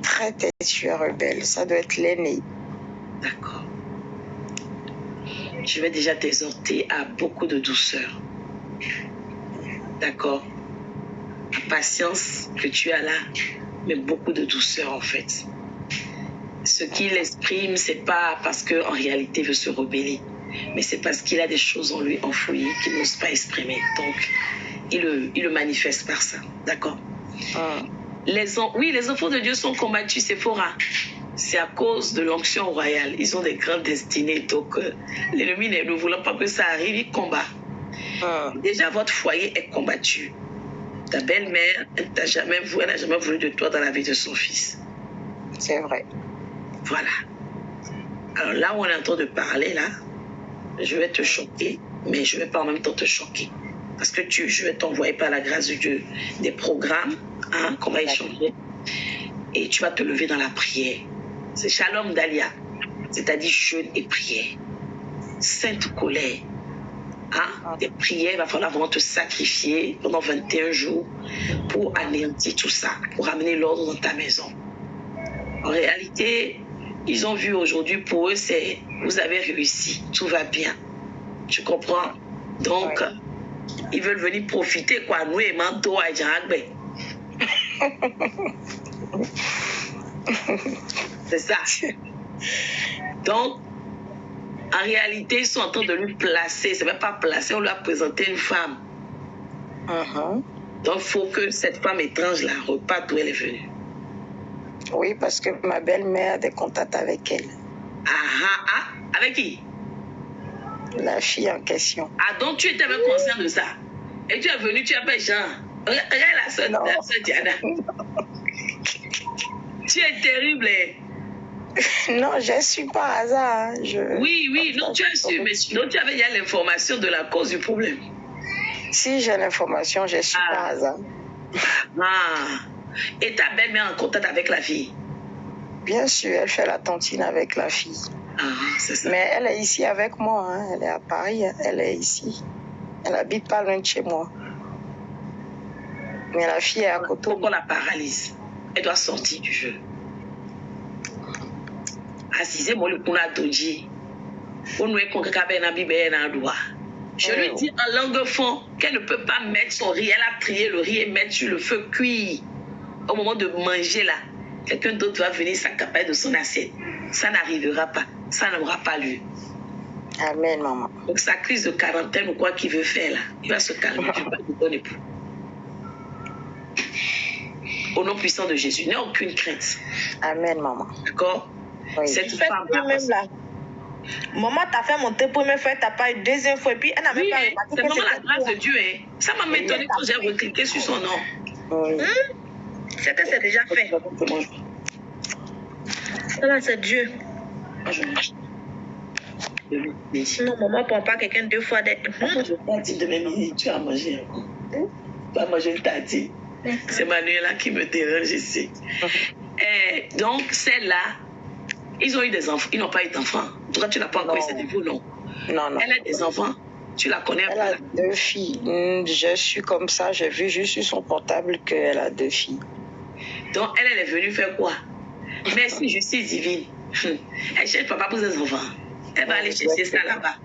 très têtu et rebelle. Ça doit être l'aîné. D'accord. Je vais déjà t'exhorter à beaucoup de douceur. D'accord. La patience que tu as là, mais beaucoup de douceur en fait. Ce qu'il exprime, c'est pas parce qu'en réalité il veut se rebeller, mais c'est parce qu'il a des choses en lui enfouies qu'il n'ose pas exprimer. Donc, il le manifeste par ça. D'accord. Oui, les enfants de Dieu sont combattus, Sephora. C'est à cause de l'onction royale. Ils ont des grandes destinées. Donc, l'ennemi ne voulant pas que ça arrive, il combat. Déjà, votre foyer est combattu. Ta belle-mère, elle n'a jamais voulu de toi dans la vie de son fils. C'est vrai. Voilà. Alors là où on est en train de parler, là, je vais te choquer, mais je ne vais pas en même temps te choquer. Parce que je vais t'envoyer par la grâce de Dieu des programmes qu'on va échanger. Et tu vas te lever dans la prière. C'est Shalom Dalia, c'est-à-dire jeûne et prière. Sainte colère. Des prières, il va falloir vraiment te sacrifier pendant 21 jours pour anéantir tout ça, pour amener l'ordre dans ta maison. En réalité, ils ont vu aujourd'hui, pour eux, c'est vous avez réussi, tout va bien. Tu comprends? Donc, ils veulent venir profiter, quoi. Nous, et Manto, à Djangbe. C'est ça. Donc, en réalité, ils sont en train de lui placer, c'est même pas placer, on lui a présenté une femme. Donc, il faut que cette femme étrange-là reparte d'où elle est venue. Oui, parce que ma belle-mère a des contacts avec elle. Avec qui? La fille en question. Donc tu étais même conscient de ça. Et tu es venu, tu appelles Jean. Regarde la soeur Diana. Tu es terrible. Non, je suis pas hasard. Oui, non, tu as su, mais sinon tu avais déjà l'information de la cause du problème. Si j'ai l'information, je suis pas hasard. Et ta belle-mère en contact avec la fille? Bien sûr, elle fait la tontine avec la fille. C'est ça. Mais elle est ici avec moi, hein. Elle est à Paris, elle est ici. Elle habite pas loin de chez moi. Mais la fille est à côté. Pourquoi la paralyse? Elle doit sortir du jeu. Assisez-moi le kuna doji. Je lui dis en langue fond qu'elle ne peut pas mettre son riz. Elle a trié le riz et mettre sur le feu cuit. Au moment de manger là, quelqu'un d'autre va venir s'accaparer de son assiette. Ça n'arrivera pas. Ça n'aura pas lieu. Amen, maman. Donc sa crise de quarantaine ou quoi qu'il veut faire là, il va se calmer. Je ne vais pas lui donner plus. Au nom puissant de Jésus, n'aie aucune crainte. Amen, maman. D'accord? Oui. Cette femme là. Maman t'a fait monter première fois, t'as pas eu deuxième fois, et puis elle n'a même pas remarqué. C'est vraiment la grâce de Dieu. Ça m'a étonné quand j'ai recliqué sur son nom. C'est déjà fait. Là, c'est Dieu. Non, maman ne prend pas quelqu'un 2 fois. Je t'ai dit de mes minutes, tu as mangé encore. Tu as mangé une tartine. C'est Manuela qui me dérange ici. Donc, celle-là, ils ont eu des enfants. Ils n'ont pas eu d'enfants. Toi, tu n'as pas encore eu cette info, non? Non. Elle a des enfants. Tu la connais? Elle a 2 filles. Je suis comme ça. J'ai vu juste sur son portable qu'elle a 2 filles. Donc, elle est venue faire quoi? Merci, justice divine. Elle cherche papa pour ses enfants. Elle va aller chercher ça là-bas.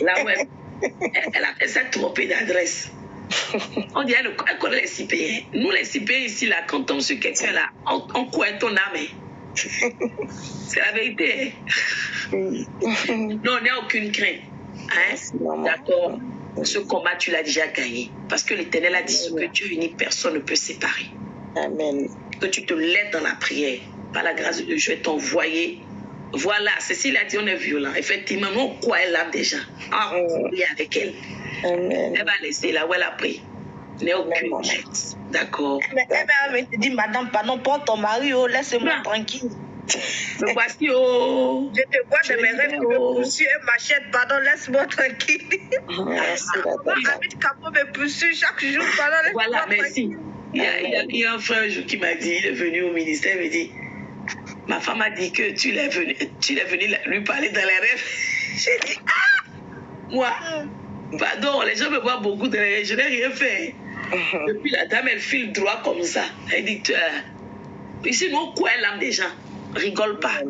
Là où elle s'est trompée d'adresse. On dit elle connaît les CPA. Nous, les CPA ici, là, quand on tombe sur quelqu'un là, on couette ton âme. C'est la vérité. Non, on n'a aucune crainte. D'accord. Ce combat, tu l'as déjà gagné. Parce que l'Éternel a dit ce que Dieu unit, personne ne peut séparer. Amen. Que tu te lèves dans la prière. Par la grâce de Dieu, je vais t'envoyer. Voilà, Cécile a dit on est violent. Effectivement, nous, on croit elle là déjà. On prie avec elle. Amen. Elle va laisser là où elle a pris. N'ai aucune crainte. D'accord. Mais elle va te dire, madame, pardon, prends ton mari, laisse-moi tranquille. Me voici, oh. Je te vois de mes rêves qui me poursuivent, machette, pardon, laisse-moi tranquille. Maman habite Capo me poursuit chaque jour, pardon, laisse-moi tranquille. Voilà, merci. Il y a un frère un jour qui m'a dit, il est venu au ministère, il me dit, ma femme a dit que tu l'es venu lui parler dans les rêves. J'ai dit, moi, pardon, les gens me voient beaucoup dans les rêves, je n'ai rien fait. Depuis la dame, elle file droit comme ça. Elle dit, Ici, nous, quoi l'âme des gens? Rigole pas.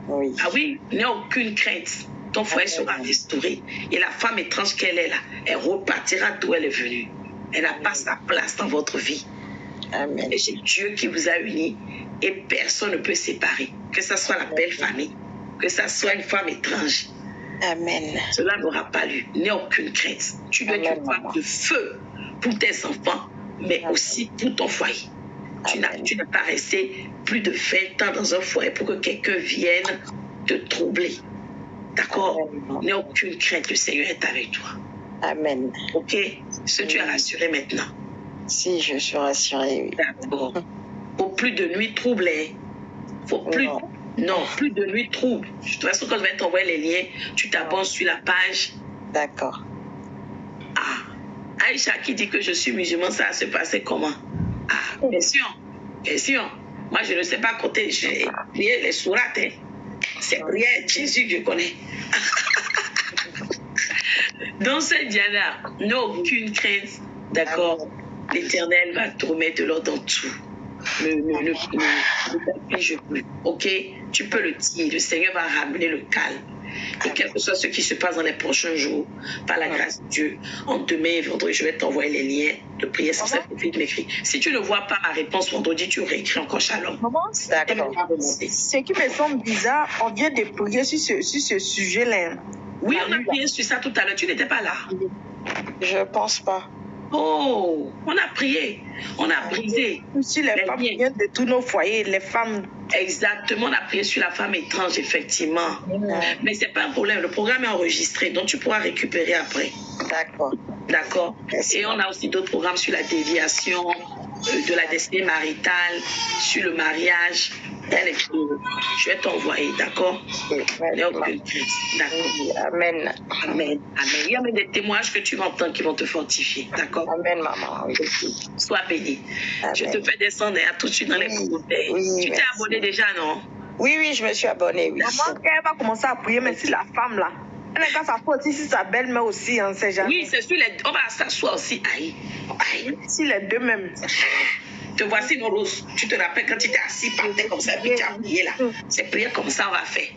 Oui. Ah oui, n'aie aucune crainte. Ton foyer sera restauré. Et la femme étrange qu'elle est là, elle repartira d'où elle est venue. Elle n'a pas sa place dans votre vie. Amen. Et c'est Dieu qui vous a unis et personne ne peut séparer. Que ce soit la belle famille, que ce soit une femme étrange. Amen. Cela n'aura pas lieu. N'aie aucune crainte. Tu dois être une femme de feu pour tes enfants, mais aussi pour ton foyer. Tu n'as pas resté plus de 20 ans dans un foyer pour que quelqu'un vienne te troubler. D'accord? N'aie aucune crainte. Le Seigneur est avec toi. Amen. Ok? Est-ce que tu es rassuré maintenant? Si, je suis rassurée. Oui. D'accord. Faut plus de nuit troublée. Faut plus. Non, plus de nuit trouble. De toute façon, quand je vais t'envoyer les liens, tu t'abonnes sur la page. D'accord. Ah, Aïcha qui dit que je suis musulmane, ça va se passer comment? Ah, bien sûr. Bien sûr. Moi, je ne sais pas côté, j'ai prié les sourates. Hein. C'est prière Jésus que je connais. Donc, cette Diana, n'a aucune crainte. D'accord? L'Éternel va te remettre de l'ordre dans tout. Ne t'afflige plus. Ok? Tu peux le dire. Le Seigneur va ramener le calme. Et quel que soit ce qui se passe dans les prochains jours, par la grâce de Dieu, en demain et vendredi, je vais t'envoyer les liens de prière. C'est pour ça que tu m'écris. Si tu ne vois pas ma réponse vendredi, tu réécris encore Shalom. Ce qui me semble bizarre, on vient de prier sur ce sujet-là. Oui, on a prié sur ça tout à l'heure. Tu n'étais pas là. Je pense pas. Oh, on a prié, on a brisé. Si les femmes viennent de tous nos foyers, les femmes. Exactement, on a prié sur la femme étrange, effectivement. Mais ce n'est pas un problème, le programme est enregistré, donc tu pourras récupérer après. D'accord. D'accord. Et on a aussi d'autres programmes sur la déviation, de la destinée maritale, sur le mariage. Je vais t'envoyer, d'accord? D'accord. Amen. Amen. Il y a même des témoignages que tu vas entendre qui vont te fortifier, d'accord? Amen, maman. Sois béni. Je te fais descendre tout de suite dans les commentaires. Tu t'es abonné déjà, non? Oui, je me suis abonnée, oui. Maman, quand elle va commencer à prier, mais si la femme là, elle n'a qu'à s'asseoir aussi, si sa belle-mère aussi, on ne sait jamais. Oui, c'est sûr, on va s'asseoir aussi. Aïe. Si les deux mêmes. Te voici, nos roses. Tu te rappelles quand tu t'es assis par terre comme ça, puis tu as prié là. C'est prière comme ça, on va faire.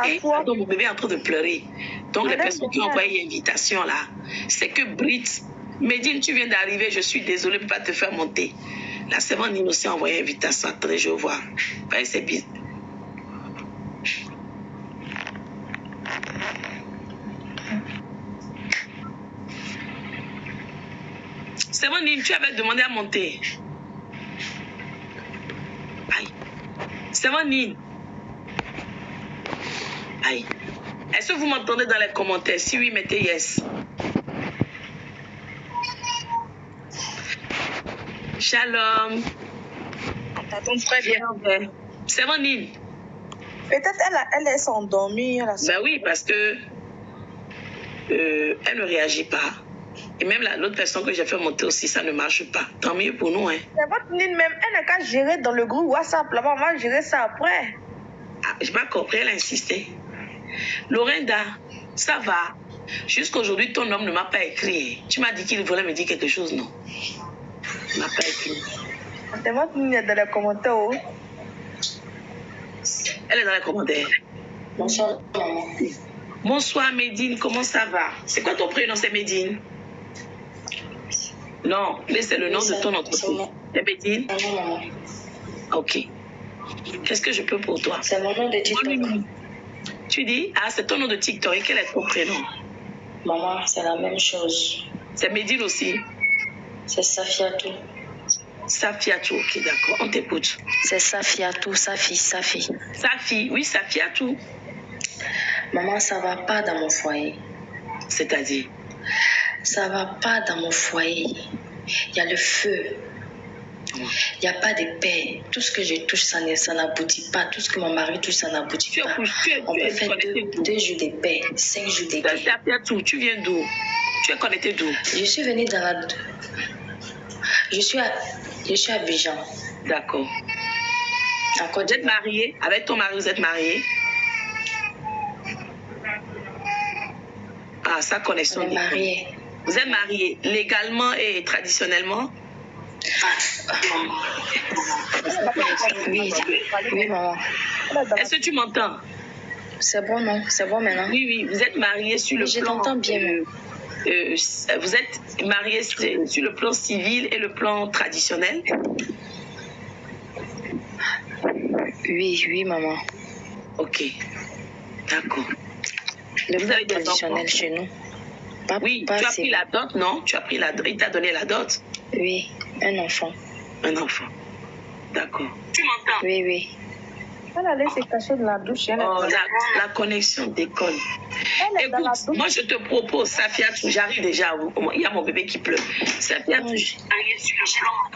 Et donc, mon bébé est en train de pleurer. Donc, les personnes qui ont envoyé l'invitation là, c'est que Britt, Médine, tu viens d'arriver, je suis désolée, je ne peux pas te faire monter. La servante Nino aussi a envoyé l'invitation. Attendez, je vois. C'est bizarre. Servante Nino, tu avais demandé à monter. Aïe. Servante Nino. Aïe. Est-ce que vous m'entendez dans les commentaires? Si oui, mettez yes. Shalom. Ton frère vient. C'est mon île. Peut-être elle est endormie. Ben oui, parce que elle ne réagit pas. Et même l'autre personne que j'ai fait monter aussi, ça ne marche pas. Tant mieux pour nous. Hein. C'est votre île même. Elle n'a qu'à gérer dans le groupe WhatsApp. Là-bas, on va gérer ça après. Ah, je n'ai pas compris, elle a insisté. Lorinda, ça va. Jusqu'aujourd'hui, ton homme ne m'a pas écrit. Tu m'as dit qu'il voulait me dire quelque chose, non? Il ne m'a pas écrit. C'est votre île dans les commentaires. Oh. Elle est dans les commentaires. Bonsoir, maman. Bonsoir, Médine. Comment ça va? C'est quoi ton prénom? C'est Médine? Non, mais c'est le nom de ton entreprise. C'est Médine? Non, maman. Ok. Qu'est-ce que je peux pour toi? C'est mon nom de TikTok. Tu dis? Ah, c'est ton nom de TikTok. Et quel est ton prénom? Maman, c'est la même chose. C'est Médine aussi? C'est Safiatou. Safiatou, ok, d'accord. On t'écoute. C'est Safiatou, Safi. Safi, oui, Safiatou. Maman, ça va pas dans mon foyer. C'est-à-dire? Ça va pas dans mon foyer. Il y a le feu. Il n'y a pas de paix. Tout ce que je touche, ça n'aboutit pas. Tout ce que mon mari touche, ça n'aboutit pas. On peut faire 2 jours de paix, 5 jours de paix. Safiatou, tu viens d'où? Tu es connecté d'où? Je suis venue dans la... Je suis à Bijan. D'accord. Vous êtes mariée? Avec ton mari, vous êtes mariée? Ah, ça, connexion. On est mariés. Vous êtes mariés légalement et traditionnellement? Oui, maman. Est-ce que tu m'entends? C'est bon, non? C'est bon maintenant? Oui, vous êtes mariés sur le plan... Je t'entends bien. Vous êtes mariés sur le plan civil et le plan traditionnel? Oui, maman. Ok, d'accord. Le plan traditionnel chez nous. Oui, tu as pris la dot, non? Tu as pris la dot. Il t'a donné la dot? Oui, un enfant. Un enfant. D'accord. Tu m'entends? Oui. Elle allait se cacher dans la douche. La connexion déconne. Écoute, moi je te propose, Safiatou, j'arrive déjà. Il y a mon bébé qui pleure. Safiatou,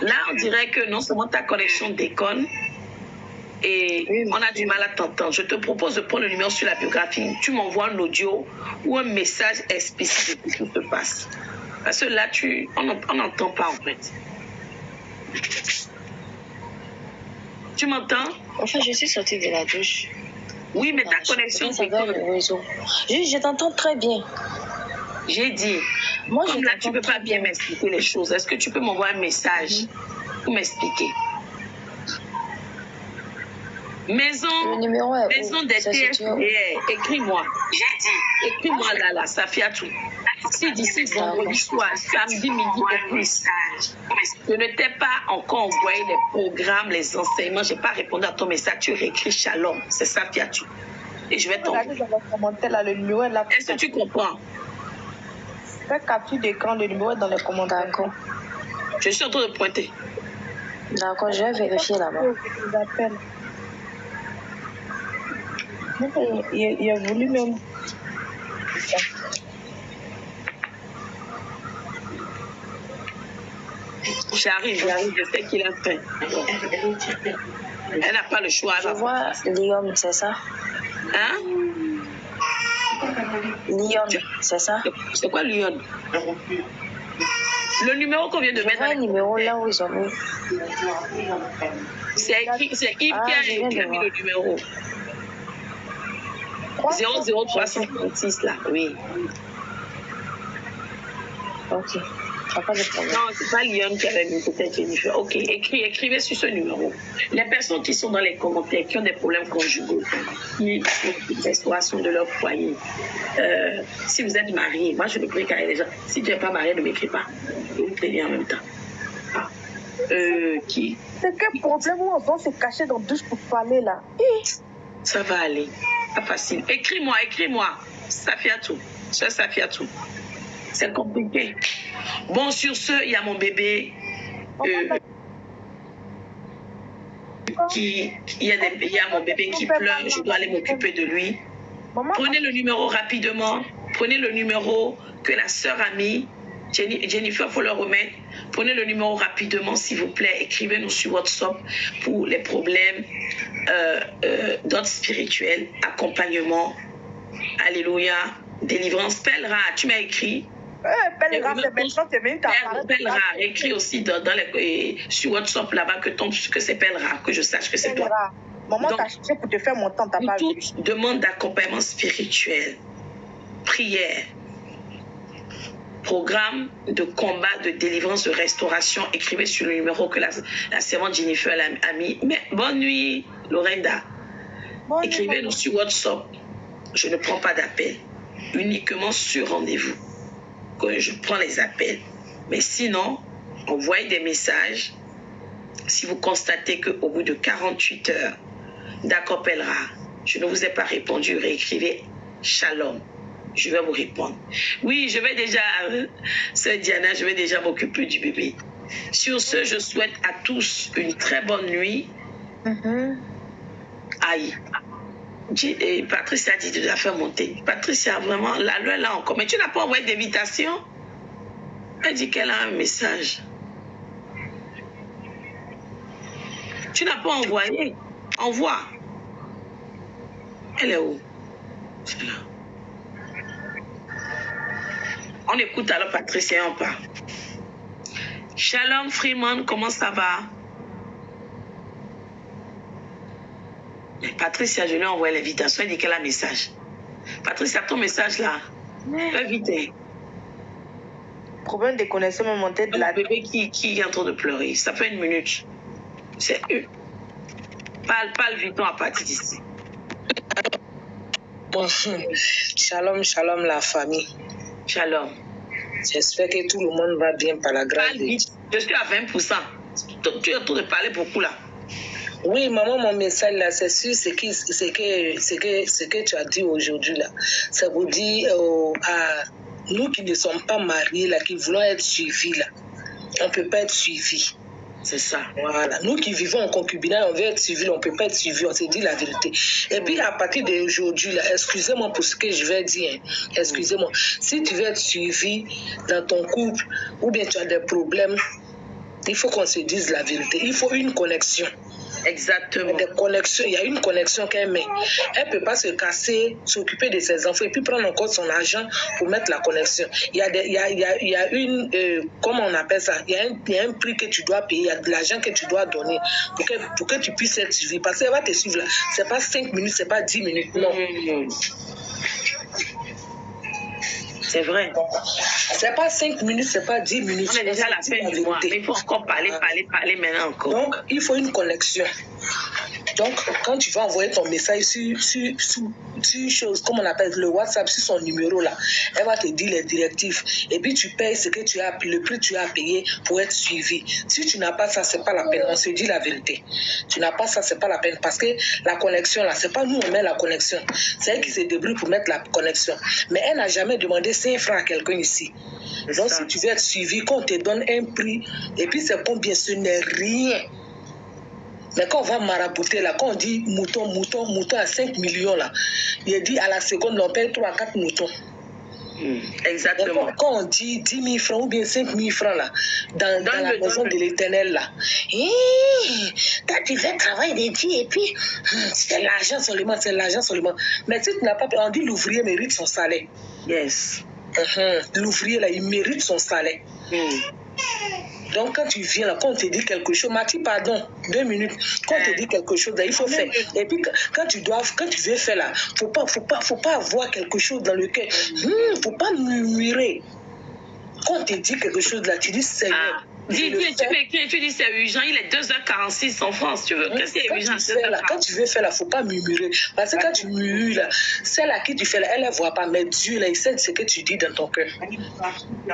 là on dirait que non seulement ta connexion déconne, et on a du mal à t'entendre. Je te propose de prendre le numéro sur la biographie. Tu m'envoies un audio ou un message explicite de ce qui se passe. Parce que là, on n'entend pas en fait. Tu m'entends? Enfin, je suis sortie de la douche. Oui, mais ta connexion déconne. Je t'entends très bien. J'ai dit, moi, comme là, tu ne peux pas bien m'expliquer les choses. Est-ce que tu peux m'envoyer un message pour m'expliquer? Maison des TFDR, écris-moi. J'ai dit, écris-moi là, Safiatou. Si d'ici vendredi soir, samedi midi au plus, je ne t'ai pas encore envoyé les programmes, les enseignements, je n'ai pas répondu à ton message, tu réécris Shalom, c'est Safiatou. Et je vais t'envoyer. Est-ce que tu comprends? Fais capture d'écran, le numéro est dans les commentaires. D'accord. Je suis en train de pointer. D'accord, je vais vérifier là-bas. Il a voulu même. J'arrive, je sais qu'il a fait. Elle n'a pas le choix. Je vois Lyon, c'est ça? Hein? Lyon, c'est ça? C'est quoi Lyon? Le numéro qu'on vient de mettre. Je vois un numéro là où ils ont mis. C'est écrit, c'est Yves qui a mis le numéro. 00356 là, oui. Ok. Pas de problème. Non, c'est pas Lyon qui avait mis, peut-être Jennifer. Ok, écrivez sur ce numéro. Les personnes qui sont dans les commentaires, qui ont des problèmes conjugaux, qui ont une restauration de leur foyer. Si vous êtes marié, moi je ne prie qu'à les gens. Si tu n'es pas marié, ne m'écris pas. Je vous préviens en même temps. C'est quel problème où on doit se cacher dans la douche pour parler là? Ça va aller. Pas facile. Écris-moi. Safiatou. C'est Safiatou. C'est compliqué. Bon, sur ce, il y a mon bébé. Il y a mon bébé qui pleure. Je dois aller m'occuper de lui. Prenez le numéro rapidement. Prenez le numéro que la sœur a mis. Jennifer, il faut le remettre. Prenez le numéro rapidement, s'il vous plaît. Écrivez-nous sur WhatsApp pour les problèmes d'ordre spirituel, accompagnement. Alléluia. Délivrance. Pèlera, tu m'as écrit. Pèlera, c'est maintenant, c'est même Pèlera, écrit aussi sur WhatsApp là-bas que c'est Pèlera, que je sache que c'est toi. Maman t'a cherché pour te faire mon temps, t'as pas vu. Toute demande d'accompagnement spirituel, prière, programme de combat, de délivrance, de restauration, écrivez sur le numéro que la servante Jennifer a mis. Mais bonne nuit, Lorenda. Écrivez-nous sur WhatsApp. Je ne prends pas d'appel, uniquement sur rendez-vous que je prends les appels. Mais sinon, envoyez des messages. Si vous constatez qu'au bout de 48 heures, d'accord, Pèlera, je ne vous ai pas répondu, réécrivez Shalom. Je vais vous répondre. Oui, je vais déjà, sœur Diana, je vais déjà m'occuper du bébé. Sur ce, je souhaite à tous une très bonne nuit. Aïe. Patricia a dit de la faire monter. Patricia, vraiment, là encore. Mais tu n'as pas envoyé d'invitation? Elle dit qu'elle a un message. Tu n'as pas envoyé? Envoie. Elle est où? C'est là. On écoute alors Patricia et on parle. Shalom Freeman, comment ça va? Patricia, je lui ai envoyé l'invitation, elle dit qu'elle a un message. Patricia, ton message là, fais vite. problème de connexion me montait de la... bébé qui est en train de pleurer, ça fait 1 minute. C'est eux. Parle vite à partir d'ici. Shalom, shalom la famille. Shalom. J'espère que tout le monde va bien par la grâce de Dieu. Je suis à 20%. Tu es en train de parler beaucoup là. Oui, maman, mon message là, c'est sûr, ce que tu as dit aujourd'hui là. Ça vous dit à nous qui ne sommes pas mariés là, qui voulons être suivis là. On ne peut pas être suivis. C'est ça. Voilà. Nous qui vivons en concubinage, on veut être suivis, on ne peut pas être suivis, on se dit la vérité. Et puis à partir d'aujourd'hui, là, excusez-moi pour ce que je vais dire. Excusez-moi. Si tu veux être suivi dans ton couple, ou bien tu as des problèmes, il faut qu'on se dise la vérité. Il faut une connexion. Exactement. Des connexions, il y a une connexion qu'elle met. Elle ne peut pas se casser, s'occuper de ses enfants et puis prendre encore son argent pour mettre la connexion. Il y a une, comment on appelle ça? Il y a un prix que tu dois payer, il y a de l'argent que tu dois donner pour que tu puisses être suivi. Parce qu'elle va te suivre là. Ce n'est pas 5 minutes, ce n'est pas 10 minutes, non. C'est vrai. C'est pas 5 minutes, c'est pas 10 minutes. On est déjà à la fin du mois. Mais il faut encore parler maintenant encore. Donc, il faut une connexion. Donc, quand tu vas envoyer ton message sur chose, comme on appelle le WhatsApp, sur son numéro là, elle va te dire les directives. Et puis, tu payes ce que tu as, le prix que tu as payé pour être suivi. Si tu n'as pas ça, c'est pas la peine. On se dit la vérité. Tu n'as pas ça, c'est pas la peine. Parce que la connexion là, c'est pas nous on met la connexion. C'est elle qui se débrouille pour mettre la connexion. Mais elle n'a jamais demandé 5 francs à quelqu'un ici. Donc, si tu veux être suivi, qu'on te donne un prix, et puis c'est combien, ce n'est rien. Mais quand on va marabouter là, quand on dit mouton à 5 millions là, il dit à la seconde, on paye 3 à 4 moutons. Exactement. Quand on dit 10 000 francs ou bien 5 000 francs là, dans la maison de l'Éternel là, toi tu fais travail de Dieu et puis c'est l'argent seulement. Mais si tu n'as pas, on dit l'ouvrier mérite son salaire. Yes. L'ouvrier là, il mérite son salaire. Donc quand tu viens là, quand on te dit quelque chose, Mathie, pardon, 2 minutes, quand on te dit quelque chose là, il faut faire. Et puis quand tu veux faire là, faut pas avoir quelque chose dans le cœur. Faut pas murmurer. Quand on te dit quelque chose là, tu dis Seigneur. Tu dis c'est urgent, il est 2h46 en France, tu veux que c'est urgent. Quand tu veux faire là, faut pas murmurer. Parce que quand tu murmures là, celle à qui tu fais là, elle ne voit pas, mais Dieu là, il sait ce que tu dis dans ton cœur.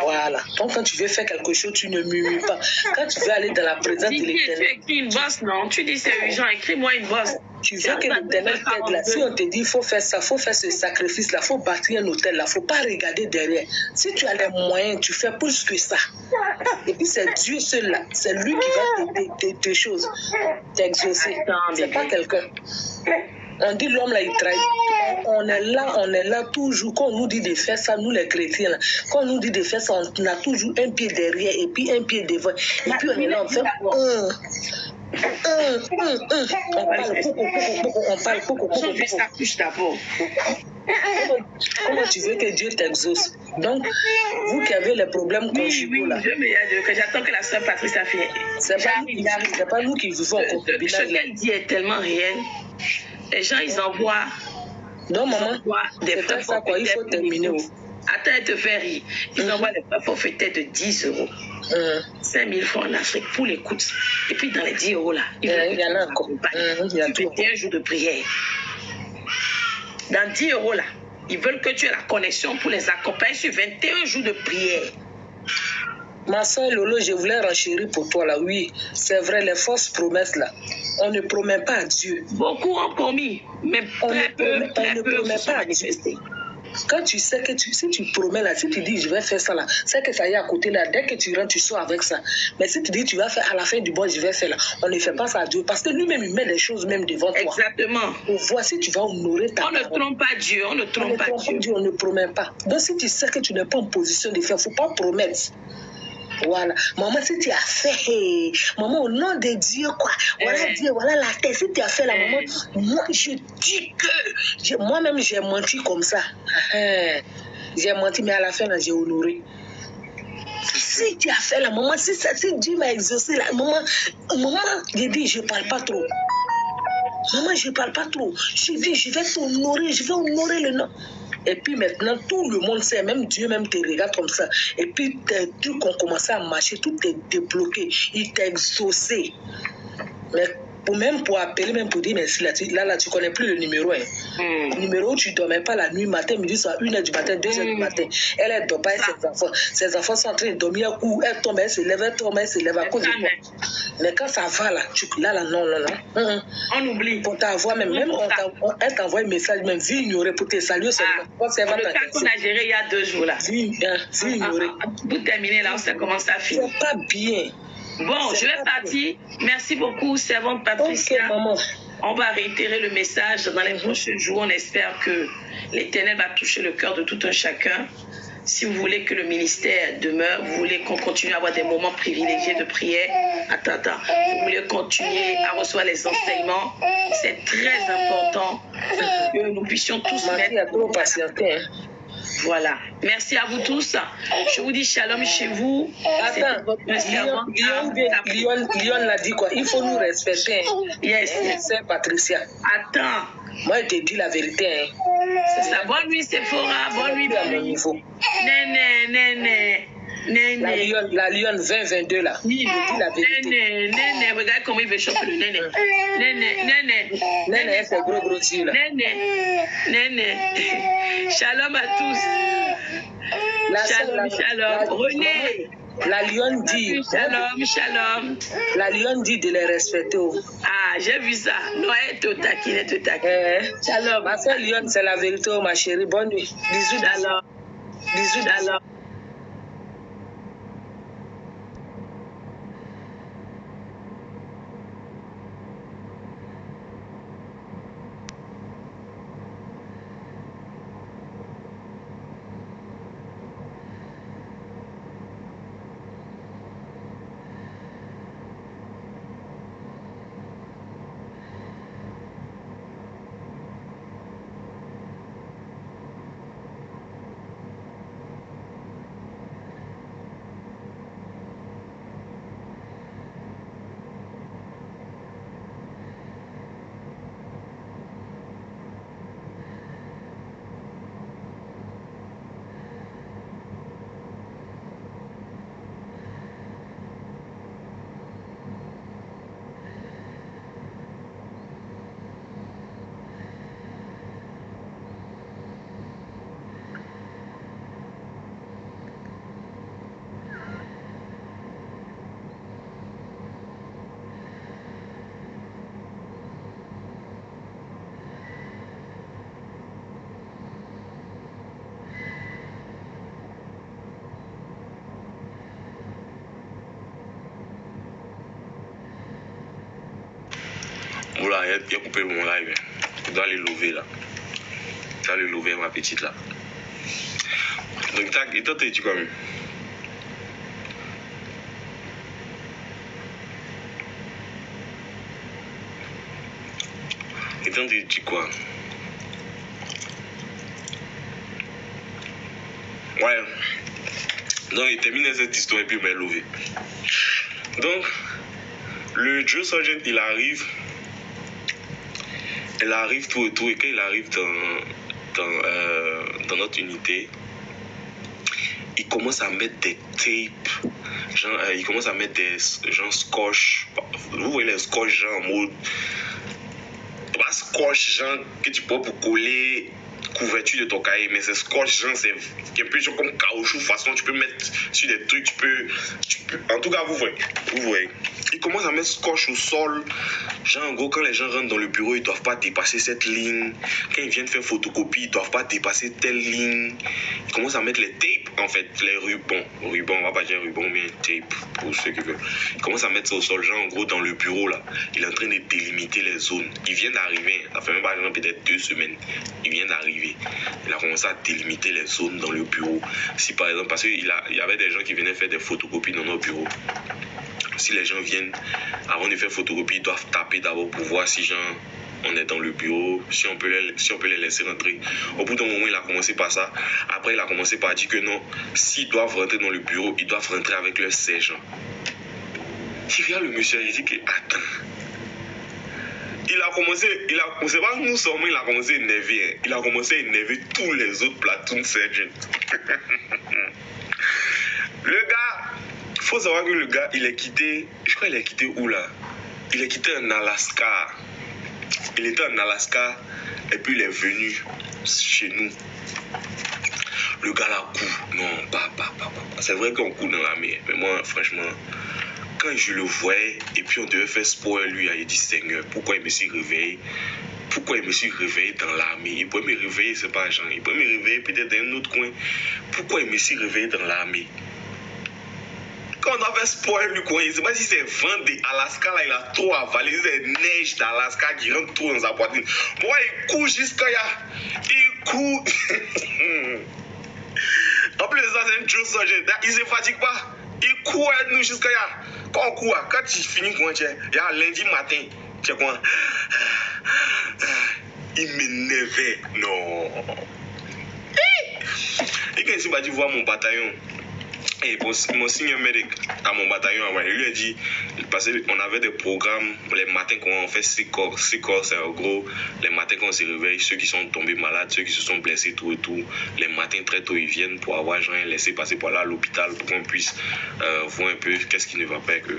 Voilà. Donc quand tu veux faire quelque chose, tu ne murmures pas. Quand tu veux aller dans la présence de l'Éternel. Tu écris une bosse, non? Tu dis c'est urgent, écris-moi une bosse. Tu veux que l'Éternel t'aide là. Si on te dit il faut faire ça, il faut faire ce sacrifice là, il faut bâtir un hôtel là, il ne faut pas regarder derrière. Si tu as les moyens, tu fais plus que ça. Et puis c'est Dieu seul là, c'est lui qui va t'aider tes choses, t'exaucer. C'est pas quelqu'un. On dit l'homme là, il trahit. On est là toujours. Quand on nous dit de faire ça, nous les chrétiens là, quand on nous dit de faire ça, on a toujours un pied derrière et puis un pied devant. Et puis on est là, on fait on parle beaucoup. Ça couche d'abord. Comment tu veux que Dieu t'exauce? Donc, vous qui avez les problèmes conjugaux là. J'attends que la soeur Patricia finisse. C'est pas nous qui vivons en concubinage. Ce qu'elle dit est tellement réel. Les gens, ils envoient. Non, maman, des frais ça quoi, il faut terminer. Attends, elle te fait rire. Ils envoient les frais forfaitaires de 10 euros. 5 000 francs en Afrique pour l'écoute. Et puis dans les 10 euros là, il y en a encore. Il y a 21 jours de prière. Dans 10 euros là, ils veulent que tu aies la connexion pour les accompagner sur 21 jours de prière. Ma soeur Lolo, je voulais renchérir pour toi là. Oui, c'est vrai, les fausses promesses là, on ne promet pas à Dieu. Beaucoup ont promis, mais on ne promet pas à Dieu. Quand tu sais que si tu promets là, si tu dis je vais faire ça là, c'est que ça y est à côté là, dès que tu rentres, tu sors avec ça. Mais si tu dis tu vas faire à la fin du mois, je vais faire là, on ne fait pas ça à Dieu parce que lui-même il met des choses même devant toi. Exactement. Pour voir si tu vas honorer ta parole. On ne trompe pas Dieu, on ne trompe pas Dieu. On ne promet pas. Donc si tu sais que tu n'es pas en position de faire, il ne faut pas promettre. Voilà. Maman, si tu as fait, maman, au nom de Dieu, quoi. Voilà Dieu, voilà la tête. Si tu as fait la maman, moi, je dis que moi-même, j'ai menti comme ça. J'ai menti, mais à la fin, là, j'ai honoré. Si tu as fait la maman, si Dieu m'a exaucé, la maman, j'ai dit, je ne parle pas trop. Maman, je ne parle pas trop. Je dis, je vais honorer le nom. Et puis maintenant, tout le monde sait, même Dieu même te regarde comme ça. Et puis tes trucs ont commencé à marcher, tout est débloqué. Il t'a exaucé. Mais pour appeler, même pour dire merci, là, tu connais plus le numéro. Le numéro où tu ne dormais pas la nuit, matin, midi, soir, 1h du matin, 2h du matin. Elle ne dort pas, ses enfants. Ses enfants sont en train de dormir un coup. Elle tombe, elle se lève, elle tombe, elle se lève à cause de toi. Mais quand ça va, là, non. On oublie. Pour t'avoir, même elle t'envoie un message, même vie ignorée pour te saluer seulement. Le cas qu'on a géré il y a 2 jours, là. Vie ignorée. Tout terminé, là, on sait comment ça finit. C'est pas bien. Bon, je vais partir. Merci beaucoup, servante Patricia. Okay, maman. On va réitérer le message dans les prochains jours. On espère que l'Éternel va toucher le cœur de tout un chacun. Si vous voulez que le ministère demeure, vous voulez qu'on continue à avoir des moments privilégiés de prière, vous voulez continuer à recevoir les enseignements, c'est très important que nous puissions tous mettre... Voilà. Merci à vous tous. Je vous dis shalom chez vous. Attends, Lyon l'a dit quoi? Il faut nous respecter. Yes. C'est Patricia. Attends. Moi, je te dis la vérité. C'est ça. Bonne nuit, Sephora. Bonne nuit, Néné. La Lyon 2022 là. Oui, je dis la vérité. Néné, regarde comment il veut choper le néné. Néné, c'est gros yeux là. Néné. Shalom à tous. Shalom. René. La Lyon dit. Shalom. La Lyon dit de les respecter. Ah, j'ai vu ça. Noël te taquine. Shalom. Ma soeur Lyon, c'est la vérité, ma chérie. Bonne nuit. Bisous. Shalom. Bisous. Shalom. Voilà, il a coupé mon live. Je dois aller lever là. Je dois aller lever ma petite là. Donc, et toi, t'es-tu quand même? Et toi, t'es-tu quoi? Ouais. Donc, il termine cette histoire et puis il m'a levé. Donc, le Joe Sergeant, il arrive tout et tout, et quand il arrive dans notre unité, il commence à mettre des tapes, genre, il commence à mettre des genre scotch, vous voyez les scotch genre en mode, pas scotch genre que tu peux pour coller couverture de ton cahier, mais c'est scotch genre c'est un peu genre comme caoutchouc façon, tu peux mettre sur des trucs, tu peux en tout cas vous voyez. Il commence à mettre scotch au sol. Genre, en gros, quand les gens rentrent dans le bureau, ils ne doivent pas dépasser cette ligne. Quand ils viennent faire photocopie, ils ne doivent pas dépasser telle ligne. Ils commencent à mettre les tapes, en fait, les rubans. Rubans, on va pas dire rubans, mais tape, pour ceux qui veulent. Ils commencent à mettre ça au sol. Genre, en gros, dans le bureau, là, il est en train de délimiter les zones. Il vient d'arriver. Ça fait même pas peut-être 2 semaines. Il vient d'arriver. Il a commencé à délimiter les zones dans le bureau. Si, par exemple, parce qu'il y avait des gens qui venaient faire des photocopies dans nos bureaux. Si les gens viennent, avant de faire photocopie, ils doivent taper d'abord pour voir si on est dans le bureau, si on peut les laisser rentrer. Au bout d'un moment, il a commencé par ça. Après, il a commencé par dire que non, s'ils doivent rentrer dans le bureau, ils doivent rentrer avec leur sergent. Il regarde le monsieur, il dit que attends. il a commencé, c'est pas nous seulement, il a commencé à énerver, hein. Il a commencé à énerver tous les autres platoon sergeants. Le gars, faut savoir que le gars, il est quitté, je crois qu'il est quitté où là? Il est quitté en Alaska. Il était en Alaska et puis il est venu chez nous. Le gars là court. Non, pas. C'est vrai qu'on court dans la mer, mais moi, franchement, quand je le voyais et puis on devait faire sport, lui, il dit Seigneur, pourquoi il me suis réveillé? Pourquoi il me suis réveillé dans l'armée? Il pouvait me réveiller, c'est pas Jean. Il pouvait me réveiller peut-être dans un autre coin. Pourquoi il me suis réveillé dans l'armée? Quand on a fait sport, lui, quoi, je ne sais pas si c'est vent d'Alaska, là, il a trop avalé, c'est neige d'Alaska qui rentre trop dans sa poitrine. Moi, il court jusqu'à là. Il court. En plus de ça, c'est une chose, il ne se fatigue pas. Il court avec nous jusqu'à là. Quand on court, quand il finit, il y a lundi matin, tu sais quoi? Il m'énervait. Non. Et quand il s'est dit voir mon bataillon, et mon senior medic à mon bataillon, il lui a dit, parce qu'on avait des programmes les matins quand on fait 6 corps, c'est en gros, les matins quand on se réveille, ceux qui sont tombés malades, ceux qui se sont blessés, tout et tout, les matins très tôt, ils viennent pour avoir genre laissé passer par là à l'hôpital pour qu'on puisse voir un peu qu'est-ce qui ne va pas. Que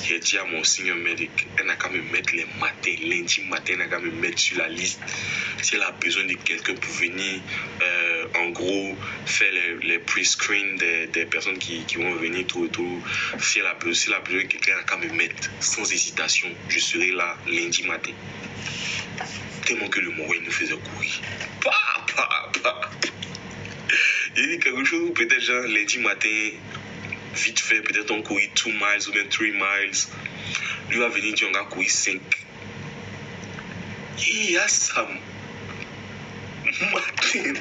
j'ai dit à mon senior medic, elle n'a qu'à me mettre les matins, lundi matin, elle n'a qu'à me mettre sur la liste. Si elle a besoin de quelqu'un pour venir, en gros, faire les pre-screen des personnes qui vont venir, tout et tout. Si elle a besoin de quelqu'un, elle n'a qu'à me mettre sans hésitation. Je serai là lundi matin. Tellement que le Moré nous faisait courir. Il dit quelque chose, peut-être genre lundi matin, vite fait, peut-être on courit 2 miles ou bien 3 miles. Lui va venir dire on va courir 5. Il y a ça. Matin.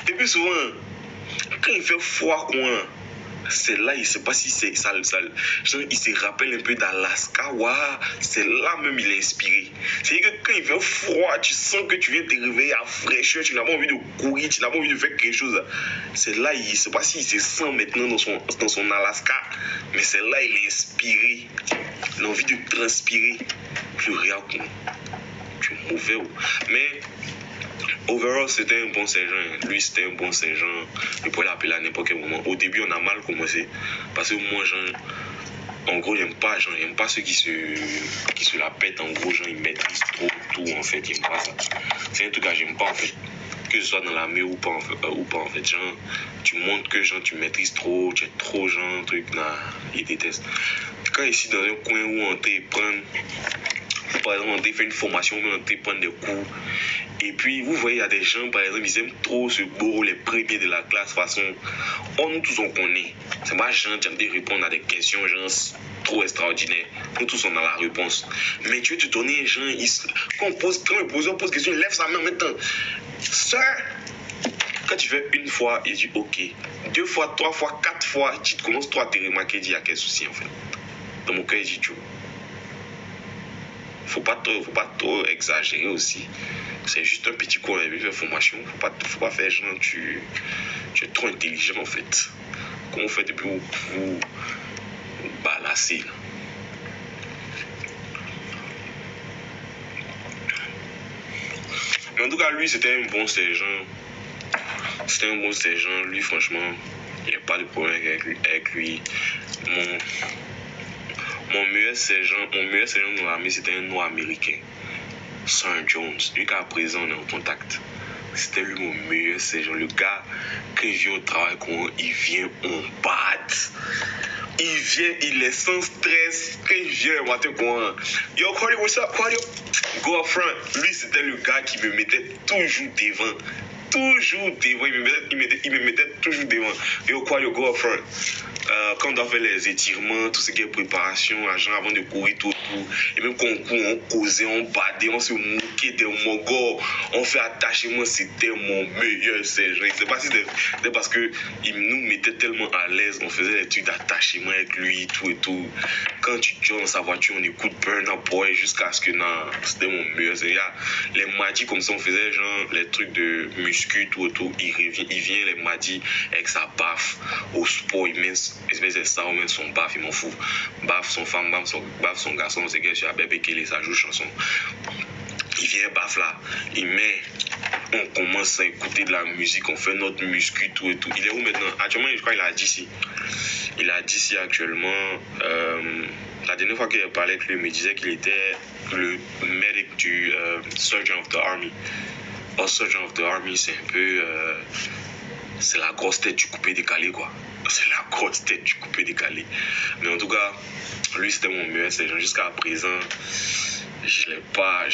Et puis souvent, quand il fait froid, quoi, c'est là, il ne sait pas si c'est ça, il se rappelle un peu d'Alaska, c'est là même il est inspiré. C'est-à-dire que quand il fait froid, tu sens que tu viens te réveiller à fraîcheur, tu n'as pas envie de courir, tu n'as pas envie de faire quelque chose. C'est là, il ne sait pas s'il se sent maintenant dans son Alaska, mais c'est là il est inspiré, l'envie de transpirer. Plus rien, tu es mauvais. Mais overall, c'était un bon sergent. Lui, c'était un bon sergent. Il pouvait l'appeler à n'importe quel moment. Au début, on a mal commencé. Parce que moi, en gros, j'aime pas ceux qui se la pètent. En gros, ils maîtrisent trop tout. En fait, j'aime pas ça. C'est un truc que j'aime pas, en fait. Que ce soit dans l'armée ou pas, en fait. Genre, tu montres que tu maîtrises trop, tu es trop, genre, truc, là, ils détestent. Quand ici, dans un coin où on te prend, par exemple, on te fait une formation, on te prend des cours. Et puis, vous voyez, il y a des gens, par exemple, ils aiment trop se bourrer les premiers de la classe. Façon, nous tous, on connaît. C'est pas gens qui aiment de répondre à des questions, genre, trop extraordinaires. Nous tous, on a la réponse. Mais tu veux te donner, genre, quand le poseur pose question, il lève sa main maintenant. Sir, quand tu fais une fois, il dit OK. 2 fois, 3 fois, 4 fois, tu commences toi à te remarquer, il dit, il y a quel souci, en fait. Dans mon cœur, il dit, Joe. Faut pas trop exagérer aussi. C'est juste un petit cours de formation. Faut pas faire genre tu es trop intelligent en fait. Comment vous faites et puis vous balancez. Mais en tout cas, lui, c'était un bon sergent. Lui, franchement, il n'y a pas de problème avec lui. Mon meilleur sergent dans l'armée, c'était un noir américain. Sir Jones, lui qu'à présent on est en contact. C'était lui mon meilleur sergent. Le gars, quand il vient au travail, il vient, on batte. Il vient, il est sans stress. Quand il vient le matin, yo, Corey, what's up, Corey? Go up front. Lui, c'était le gars qui me mettait toujours devant. Il me mettait toujours devant. Yo, Corey, go up front. Quand on doit faire les étirements, tout ce qui est préparation, avant de courir, tout. Et même quand on court, on causait, on badait, on se moquait des Mongols, on fait attachement, c'était mon meilleur sergent. Je ne sais pas si c'était parce qu'il nous mettait tellement à l'aise, on faisait des trucs d'attachement avec lui, tout et tout. Quand tu joues dans sa voiture, on écoute Burn Up Boy jusqu'à ce que c'était mon meilleur sergent. Les mardis comme ça, on faisait genre les trucs de muscu, tout et tout. Il vient les mardis avec sa baffe au sport immense. espèce ça ou même son baf, il m'en fout. Baf son femme, baf son garçon, c'est que sur Bébé Kelly, ça joue chanson. Il vient baf là, il met, on commence à écouter de la musique, on fait notre muscu, tout et tout. Il est où maintenant? Actuellement, je crois qu'il a DC. Il a DC actuellement. La dernière fois qu'il a parlé avec lui, il me disait qu'il était le medic du Surgeon of the Army. Oh, Surgeon of the Army, c'est un peu... c'est la grosse tête du coupé décalé, quoi. C'est la grosse tête du coupé décalé. Mais en tout cas, lui, c'était mon meilleur sergent. Jusqu'à présent, je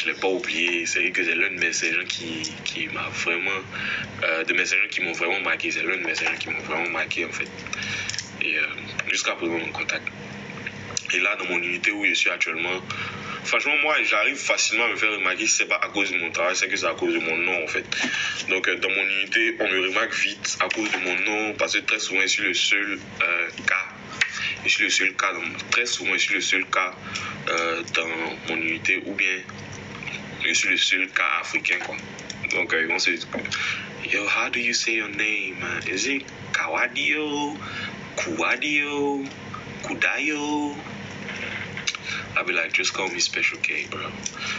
l'ai pas oublié. C'est vrai que c'est l'un de mes sergents qui m'a vraiment... de mes sergents qui m'ont vraiment marqué. C'est l'un de mes sergents qui m'ont vraiment marqué, en fait. Et jusqu'à présent, on contact. Et là, dans mon unité où je suis actuellement, franchement, moi, j'arrive facilement à me faire remarquer si c'est pas à cause de mon travail, c'est que c'est à cause de mon nom, en fait. Donc, dans mon unité, on me remarque vite à cause de mon nom, parce que très souvent, je suis le seul cas. Je suis le seul cas, très souvent, je suis le seul cas dans mon unité, ou bien je suis le seul cas africain, quoi. Donc, ils vont se dire, yo, how do you say your name? Is it Kawadio? Kuwadio? Kudayo? I'll be like, just call me Special K, bro.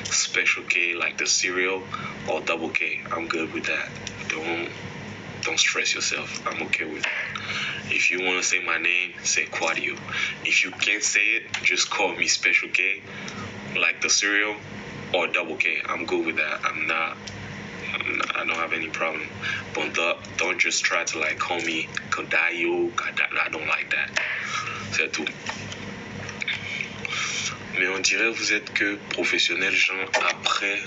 Special K, like the cereal, or Double K. I'm good with that. Don't stress yourself. I'm okay with it. If you want to say my name, say Quadio. If you can't say it, just call me Special K, like the cereal, or Double K. I'm good with that. I don't have any problem. But don't just try to like call me Kodayo. I don't like that. C'est tout. Mais on dirait que vous êtes que professionnel, genre après,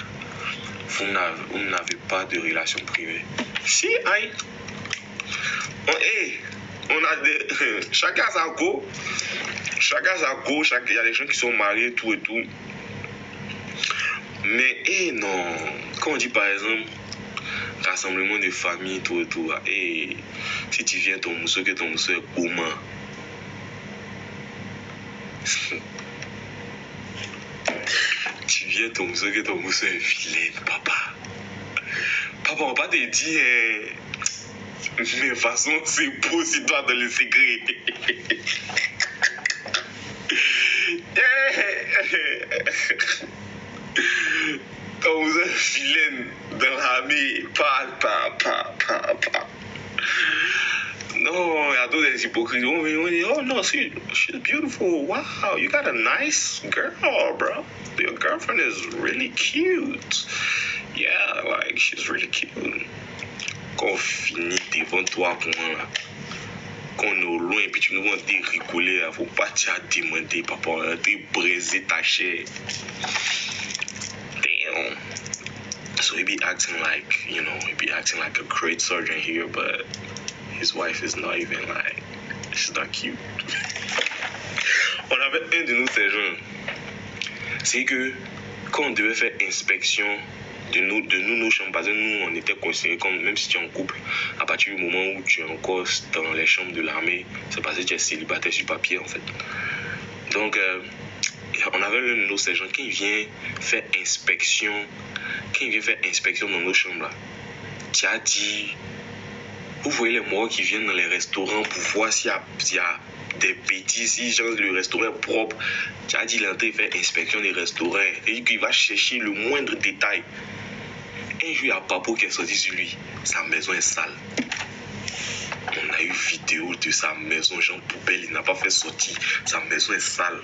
vous n'avez pas de relation privée. Si, aïe. On a des... Chacun sa go. Il y a des gens qui sont mariés, tout et tout. Mais, non. Quand on dit par exemple, rassemblement de famille, tout et tout, si tu viens ton mousseau, que ton mousseau est gourmand. Tu viens ton mousseau, que ton mousseau est vilaine, papa. Papa, on va pas te dire, mais de toute façon, c'est beau si toi dans le secret. Ton mousseau est vilaine dans l'armée. Pa. No, I do this hypocrisy. Oh no, she's beautiful. Wow, you got a nice girl, bro. Your girlfriend is really cute. Yeah, like she's really cute. Quand on finit devant toi, quand on est au loin, puis tu nous vois rigoler, faut pas te demander, papa, te briser ta chair. Damn. So he be acting like, he be acting like a great surgeon here, but his wife is not even like, she's not cute. On avait un de nos sergents. C'est que quand on devait faire inspection de nos chambres, parce que nous on était considérés comme, même si tu es en couple, à partir du moment où tu es encore dans les chambres de l'armée, c'est parce que tu es célibataire sur papier en fait. Donc on avait l'un de nos sergents qui vient faire inspection dans nos chambres là. Tu as dit, vous voyez les morts qui viennent dans les restaurants pour voir s'il y a des bêtises, si genre le restaurant est propre. Tu as dit, il est en train de faire inspection des restaurants. Et il va chercher le moindre détail. Un jour, il y a Papo qui est sorti sur lui. Sa maison est sale. On a eu vidéo de sa maison, genre poubelle, il n'a pas fait sortir. Sa maison est sale.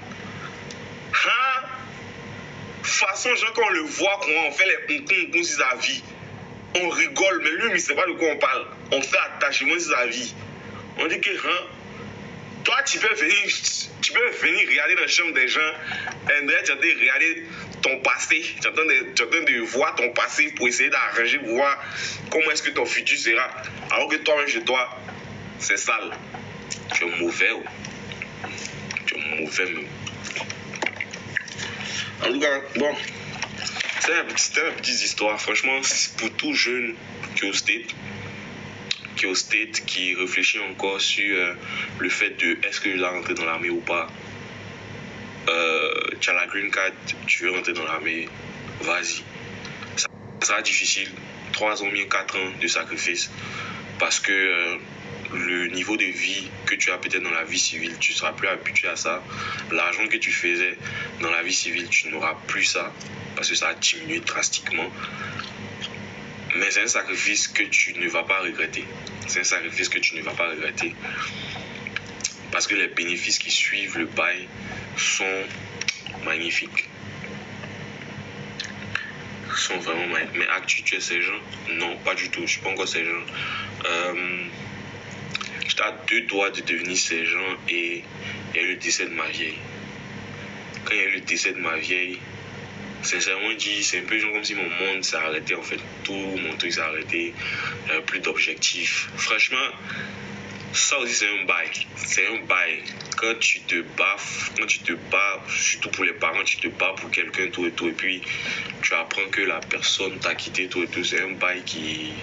Hein? Façon, genre, quand on le voit, quand on fait les sur sa vie, on rigole, mais lui, il ne sait pas de quoi on parle. On fait attachement sur sa vie. On dit que, hein, toi, tu peux venir regarder dans la chambre des gens, et tu es en train de regarder ton passé, tu es en train de voir ton passé pour essayer d'arranger, pour voir comment est-ce que ton futur sera. Alors que toi-même, chez toi, c'est sale. Tu es mauvais. Tu es mauvais même. En tout cas, bon, c'était une petite histoire. Franchement, c'est pour tout jeune qui est au State, qui réfléchit encore sur le fait de est-ce que je dois rentrer dans l'armée ou pas. Tu as la green card, tu veux rentrer dans l'armée, vas-y. Ça sera difficile, 3 ans, bien 4 ans de sacrifice, parce que le niveau de vie que tu as peut-être dans la vie civile, tu seras plus habitué à ça. L'argent que tu faisais dans la vie civile, tu n'auras plus ça parce que ça a diminué drastiquement. Mais c'est un sacrifice que tu ne vas pas regretter. C'est un sacrifice que tu ne vas pas regretter. Parce que les bénéfices qui suivent le bail sont magnifiques. Sont vraiment magnifiques. Mais tu es ces gens? Non, pas du tout. Je ne suis pas encore ces gens. J'étais à 2 doigts de devenir ces gens et il y a eu le décès de ma vieille. Quand il y a eu le décès de ma vieille, sincèrement dit, c'est un peu genre comme si mon monde s'est arrêté en fait. Tout mon truc s'est arrêté. J'avais plus d'objectifs. Franchement, ça aussi c'est un bail. C'est un bail. Quand tu te bats, surtout pour les parents, tu te bats pour quelqu'un, tout et tout. Et puis tu apprends que la personne t'a quitté, tout et tout. C'est un bail qui...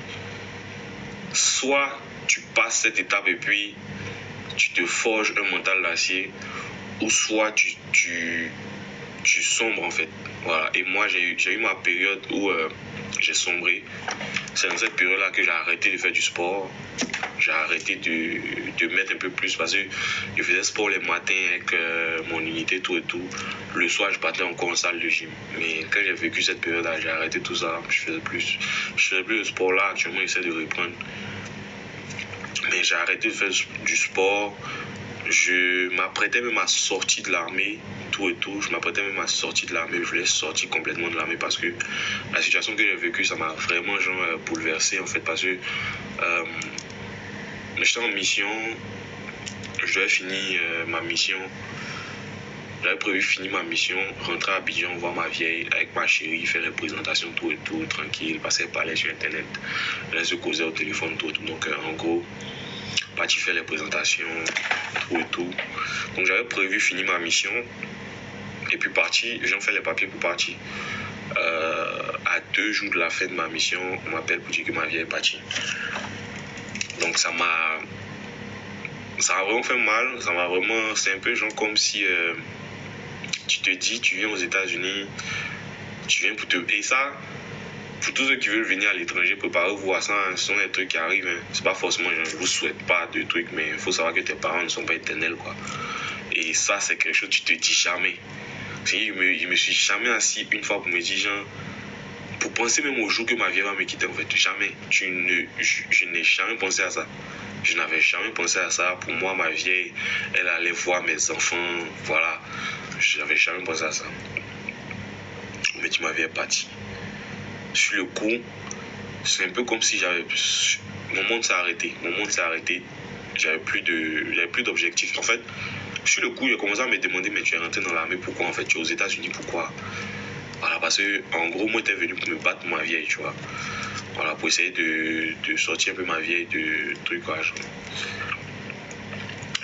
Soit tu passes cette étape et puis tu te forges un mental d'acier, ou soit tu sombres en fait. Voilà. Et moi j'ai eu ma période où j'ai sombré. C'est dans cette période-là que j'ai arrêté de faire du sport. J'ai arrêté de mettre un peu plus parce que je faisais sport les matins avec mon unité, tout et tout. Le soir, je partais encore en salle de gym. Mais quand j'ai vécu cette période-là, j'ai arrêté tout ça. Je faisais plus le sport là. Actuellement, j'essaie de reprendre. Mais j'ai arrêté de faire du sport. Je m'apprêtais même à sortir de l'armée, tout et tout. Je m'apprêtais même à sortir de l'armée. Je voulais sortir complètement de l'armée parce que la situation que j'ai vécue, ça m'a vraiment bouleversé en fait. Parce que j'étais en mission, je devais finir ma mission. J'avais prévu finir ma mission, rentrer à Abidjan, voir ma vieille avec ma chérie, faire les présentations, tout et tout, tranquille, passer par sur internet, là se causer au téléphone, tout et tout. Donc en gros, parti faire les présentations, tout et tout. Donc j'avais prévu finir ma mission et puis partir, j'en fais les papiers pour partir. À 2 jours de la fin de ma mission, on m'appelle pour dire que ma vieille est partie. Donc ça m'a vraiment fait mal, c'est un peu genre comme si tu te dis, tu viens aux États-Unis, tu viens pour te... Et ça, pour tous ceux qui veulent venir à l'étranger, préparez-vous à ça, hein. Ce sont des trucs qui arrivent, hein. C'est pas forcément, je vous souhaite pas de trucs, mais il faut savoir que tes parents ne sont pas éternels, quoi. Et ça, c'est quelque chose que tu te dis jamais. Je me suis jamais assis une fois pour me dire, genre, pour penser même au jour que ma vieille va me quitter, en fait, jamais. Je n'ai jamais pensé à ça. Je n'avais jamais pensé à ça. Pour moi, ma vieille, elle allait voir mes enfants, voilà. Je n'avais jamais pensé à ça. Mais tu m'avais parti. Sur le coup, c'est un peu comme si mon monde s'est arrêté. J'avais plus d'objectifs. En fait, sur le coup, j'ai commencé à me demander, mais tu es rentré dans l'armée, pourquoi en fait? Tu es aux États-Unis, pourquoi? Voilà, parce que en gros, moi, j'étais venu pour me battre pour ma vieille, tu vois. Voilà, pour essayer de sortir un peu ma vieille de trucs, quoi. Genre.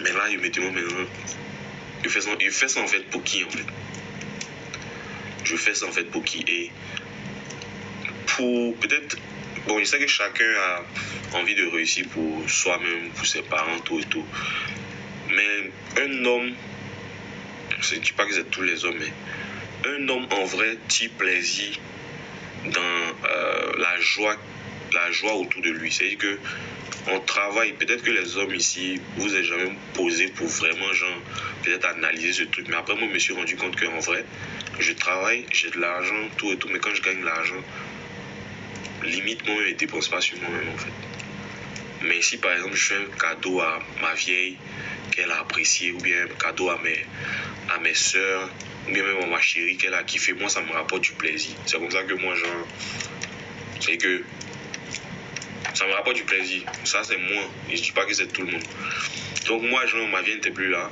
Mais là, je me demande maintenant, je fais ça en fait pour qui, en fait? Je fais ça en fait pour qui? Et pour peut-être, bon, je sais que chacun a envie de réussir pour soi-même, pour ses parents, tout et tout. Mais un homme, je ne dis pas que c'est tous les hommes, mais un homme en vrai tire plaisir dans la joie autour de lui. C'est-à-dire que on travaille, peut-être que les hommes ici, vous n'êtes jamais posé pour vraiment, genre, peut-être analyser ce truc. Mais après, moi, je me suis rendu compte qu'en vrai, je travaille, j'ai de l'argent, tout et tout. Mais quand je gagne de l'argent, limite, moi, je ne dépense pas sur moi-même, en fait. Mais si, par exemple, je fais un cadeau à ma vieille, qu'elle a apprécié, ou bien un cadeau à mes soeurs, ou bien même à ma chérie qu'elle a kiffé, moi, ça me rapporte du plaisir. C'est comme ça que moi, genre, c'est que ça me rapporte du plaisir. Ça, c'est moi. Et je dis pas que c'est tout le monde. Donc, moi, genre, ma vieille n'était plus là.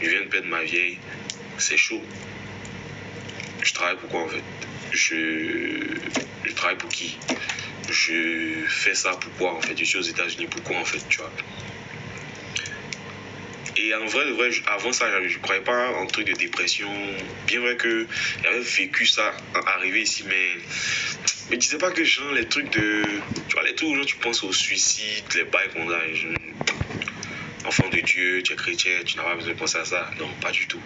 Je viens de perdre ma vieille. C'est chaud. Je travaille pour quoi, en fait? Je travaille pour qui? Je fais ça pourquoi, en fait? Je suis aux États-Unis, pourquoi, en fait, tu vois? Et en vrai, avant ça, je ne croyais pas en truc de dépression. Bien vrai que j'avais vécu ça, arrivé ici, mais disais pas que genre les trucs de... Tu vois, les trucs où genre, tu penses au suicide, les bails qu'on a. Enfant de Dieu, tu es chrétien, tu n'as pas besoin de penser à ça. Non, pas du tout.